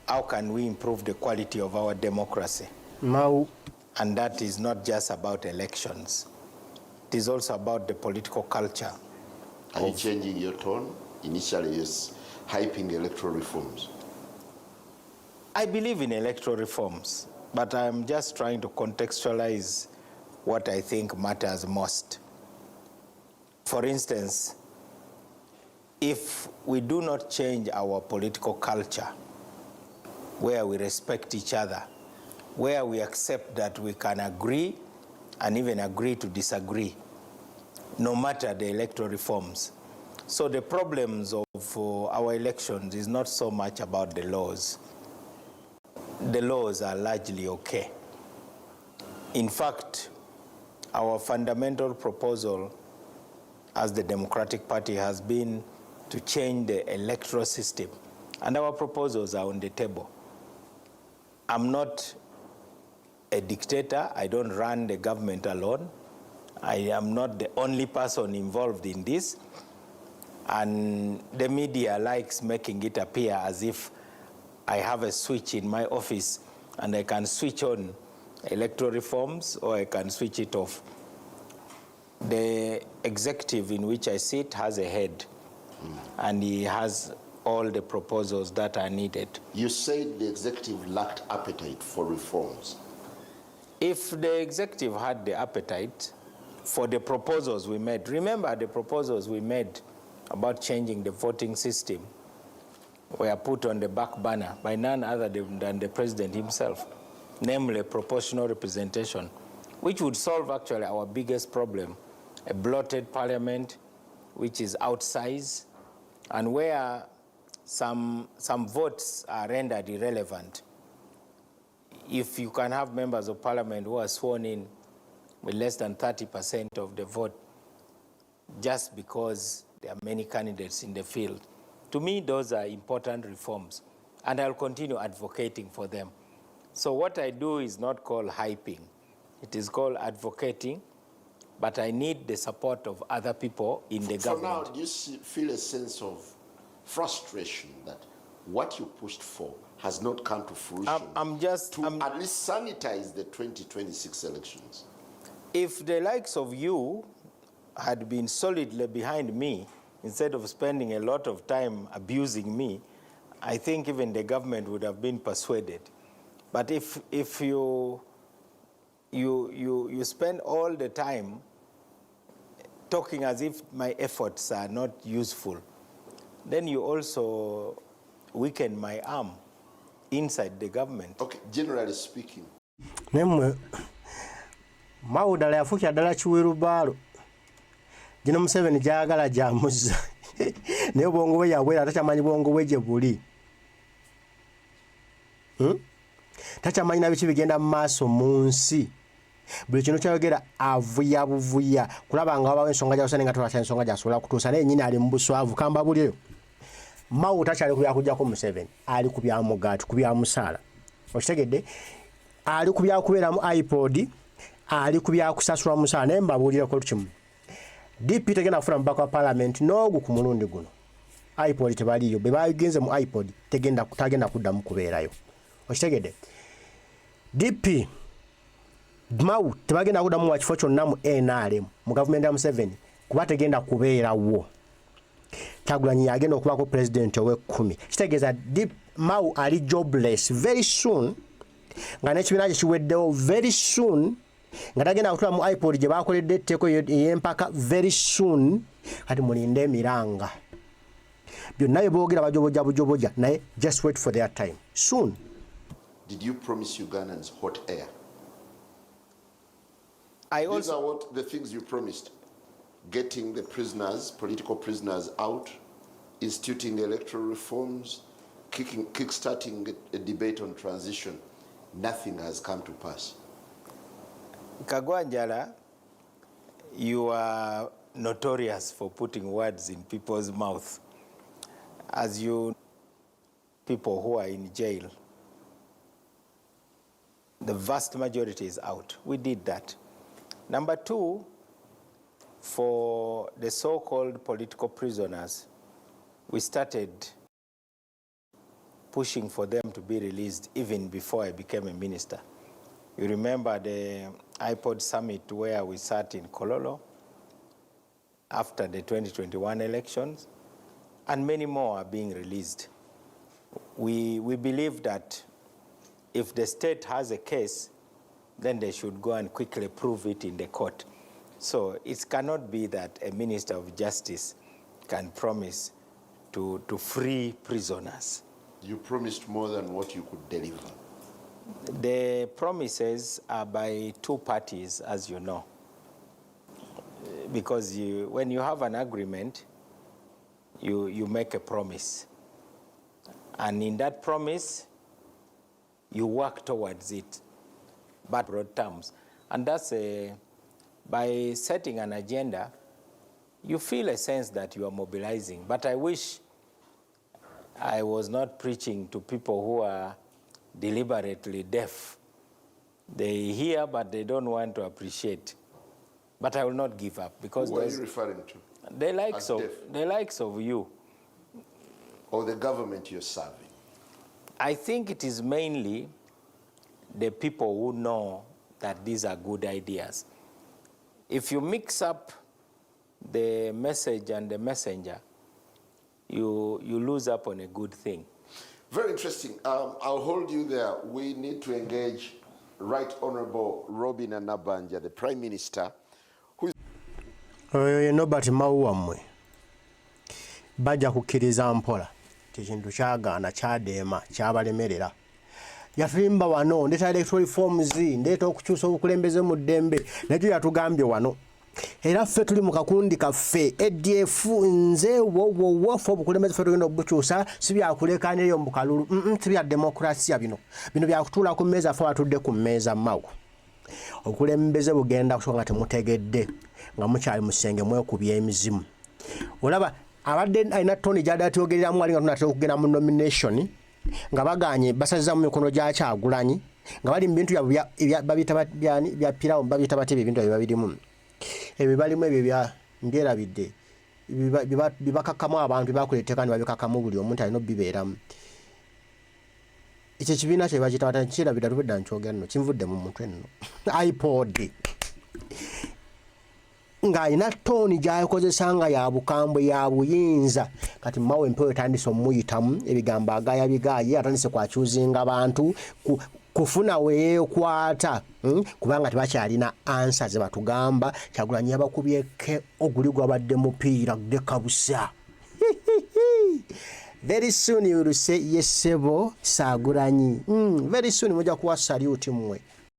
how can we improve the quality of our democracy? Mao. And that is not just about elections. It is also about the political culture. Are you changing your tone? Initially, yes, hyping electoral reforms. I believe in electoral reforms, but I'm just trying to contextualize what I think matters most. For instance, if we do not change our political culture, where we respect each other, where we accept that we can agree and even agree to disagree, no matter the electoral reforms. So the problems of our elections is not so much about the laws. The laws are largely okay. In fact, our fundamental proposal as the Democratic Party has been to change the electoral system, and our proposals are on the table. I'm not a dictator. I don't run the government alone. I am not the only person involved in this. And the media likes making it appear as if I have a switch in my office and I can switch on electoral reforms or I can switch it off. The executive in which I sit has a head, and he has all the proposals that are needed. You said the executive lacked appetite for reforms. If the executive had the appetite for the proposals we made, remember the proposals we made about changing the voting system were put on the back burner by none other than the president himself, namely proportional representation, which would solve actually our biggest problem, a bloated parliament which is outsized and where some votes are rendered irrelevant. If you can have members of parliament who are sworn in with less than 30% of the vote just because there are many candidates in the field, to me those are important reforms, and I'll continue advocating for them. So what I do is not called hyping, it is called advocating, but I need the support of other people in the government. For now, do you feel a sense of frustration that what you pushed for has not come to fruition at least sanitize the 2026 elections? If the likes of you had been solidly behind me, instead of spending a lot of time abusing me, I think even the government would have been persuaded. But if you spend all the time talking as if my efforts are not useful, then you also weaken my arm inside the government. Okay, generally speaking. Nemwe Mao dala yafuki adala chiweru balo. Jino Museveni jagala jamuza. Ne bongo we yabwera atachamanyi bongo weje buli. Tachamanyi na bichi bigenda maaso munsi. Buli kino kyayogera avuya buvuya kulaba nga abawe ensonga ja usanenga tola ensonga ja sola kutusa ne nyina ali mbuswavu kamba buli eyo. Mao tachali kujja ko Museveni ali kubya mugatu kubya musala. Okitegedde ali kubya kubera mu iPod ali kubya kusasula musala ne mbabulira ko tukimu. DP tegenda kufuna mbaka wa parliament n'ogu ku mulundi guno. iPod tebaliyo be bagenze mu iPod tagenda kudda mu kubeerayo. Okitegedde DP Mao tebagenda kudda mu wakifo kyonna mu NRM mu government ya Museveni kuba tegenda kubeerawo. Kyagulanyi agenda okuba ko president owe-10. Kitegeeza Mao ali jobless very soon. Nga n'ekibiina kye kiweddewo very soon. Nga tagenda kutula mu iPod gye baakoledde etteeko y'empaka very soon. Kati mulinde emiranga. Byonna bye boogera bujobojja naye just wait for their time. Soon. Did you promise Ugandans hot air? These are what the things you promised. Getting the prisoners, political prisoners out, instituting electoral reforms, kickstarting a debate on transition. Nothing has come to pass. Kagwanjala, you are notorious for putting words in people's mouth. As you people who are in jail, the vast majority is out. We did that. Number two, for the so-called political prisoners, we started pushing for them to be released even before I became a minister. You remember the iPod summit where we sat in Kololo after the 2021 elections, and many more are being released. We believe that if the state has a case, then they should go and quickly prove it in the court. So it cannot be that a minister of justice can promise to free prisoners. You promised more than what you could deliver. The promises are by two parties, as you know, because when you have an agreement, you make a promise. And in that promise, you work towards it, but broad terms. And that's by setting an agenda, you feel a sense that you are mobilizing. But I wish I was not preaching to people who are deliberately deaf. They hear, but they don't want to appreciate. But I will not give up, because who are you referring to? The likes of you. Or the government you're serving? I think it is mainly the people who know that these are good ideas. If you mix up the message and the messenger, you lose up on a good thing. Very interesting. I'll hold you there. We need to engage Right Honorable Robin Anabanja, the Prime Minister, who is... Nobody mawamwe. Bajja kukkiriza mpola. Kintu kyagaana kyadeema kyabalemerera. Yatulimba wano ndeeta electoral reforms, ndeeta okukyusa obukulembeze mu ddembe, nakyo yatugambye wano. Era ffe tuli mu kakundi kaffe ADF nze wowowofu obukulembeze ffe tugenda okubukyusa si byakulekaanirayo mu kalulu si bya demokrasiya bino byakutuula ku mmeeza ffe batudde ku mmeeza mawo. Obukulembeze bugenda kusooka nga temutegedde nga mukyali mu kisenge mwekubya emizimu. Olaba abadde alina Tony gy'adde atyogereramu ali nga tunatera okugenda mu nomination nga baganye basaziza mu mikono gya Kyagulanyi nga bali mu bintu babiyita bya pirawo babiyita batebe ebintu ebyo babirimu. Ebyo balimu ebyo bya mbyerabidde bibakakamu abantu bakuleeteka ne babikakamu buli omuntu alina obibeeramu. Ekyo ekibiina kye bakiyita batakirabira tubedda nkyogera nno kinvudde mu mutwe nno iPod ng'alina Tony gy'akozesa nga ya bukambwe ya buyinza kati Mao empewo etandise omuyitamu ebigambo agaya bigaayi atandise kwakyuzinga abantu kufuna weekwata kubanga tebakyalina ansa ze batugamba Kyagulanyi yabakubyeko oguli gwabadde mupiira gdekabusa. Very soon you will say yes sebo Kyagulanyi. Very soon mujja kuwa salute mmwe.